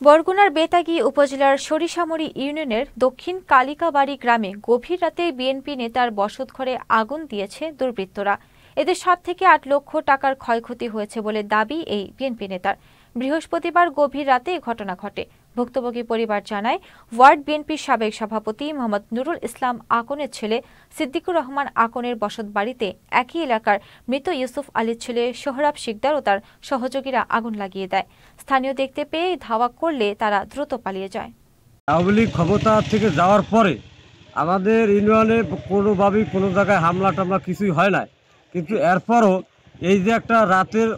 বরগুনার বেতাগী উপজেলার সরিষামড়ি ইউনিয়নের দক্ষিণ কালিকাবাড়ি গ্রামে গভীর রাতে বিএনপি নেতার বসতঘরে আগুন দিয়েছে দুর্বৃত্তরা। এতে 7 থেকে 8 লক্ষ টাকার ক্ষয়ক্ষতি হয়েছে বলে দাবি এই বিএনপি নেতার। বৃহস্পতিবার গভীর রাতে ঘটনা ঘটে। ভুক্তভোগী পরিবার জানায়, ওয়ার্ড বিএনপির সাবেক সভাপতি মোহাম্মদ নুরুল ইসলাম আকনের ছেলে সিদ্দিকুর রহমান আকনের বসতবাড়িতে একই এলাকার মৃত ইউসুফ আলীর ছেলে সোহরাব শিকদার ও তার সহযোগীরা আগুন লাগিয়ে দেয়। স্থানীয় দেখতে পেয়ে ধাওয়া করলে তারা দ্রুত পালিয়ে যায়। আওয়ামী লীগ ক্ষমতা থেকে যাওয়ার পরে আমাদের ইউনিয়নে কোনোভাবেই কোনো জায়গায় হামলা টামলা কিছুই হয় না, কিন্তু এরপরও এই যে একটা রাতের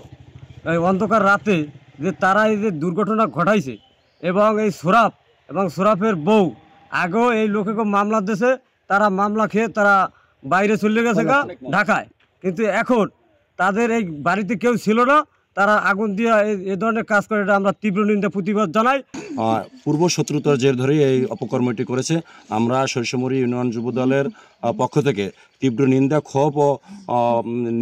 অন্ধকার রাতে যে তারা এই যে দুর্ঘটনা ঘটাইছে এবং এই সোরাফ এবং সোরাফের বউ আগেও এই লোকেকে মামলা দিয়েছে, তারা মামলা খেয়ে তারা বাইরে চলে গেছে ঢাকায়, কিন্তু এখন তাদের এই বাড়িতে কেউ ছিল না, তারা আগুন দিয়ে এই ধরনের কাজ করে, এটা আমরা তীব্র নিন্দা প্রতিবাদ জানাই। পূর্ব শত্রুতার জের ধরেই এই অপকর্মটি করেছে। আমরা সরিষামড়ি ইউনিয়ন যুবদলের পক্ষ থেকে তীব্র নিন্দা, ক্ষোভ ও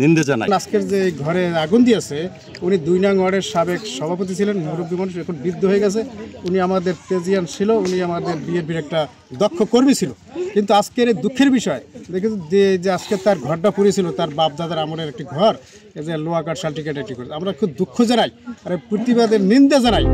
নিন্দা জানাই। আজকের যে ঘরে আগুন দিয়েছে, উনি 2 নং ওয়ার্ডের সাবেক সভাপতি ছিলেন, মুরব্বী মানুষ, এখন বৃদ্ধ হয়ে গেছে। উনি আমাদের তেজিয়ান ছিল, উনি আমাদের বিএনপির একটা দক্ষ কর্মী ছিল। কিন্তু আজকের এই দুঃখের বিষয় দেখেছি যে আজকে তার ঘরটা পুড়েছিল, তার বাপ দাদার আমলের একটি ঘর, এই যে লোয়া কার্ড সার্টিফিকেট একটি ঘর। আমরা খুব দুঃখ জানাই আর প্রতিবাদের নিন্দা জানাই।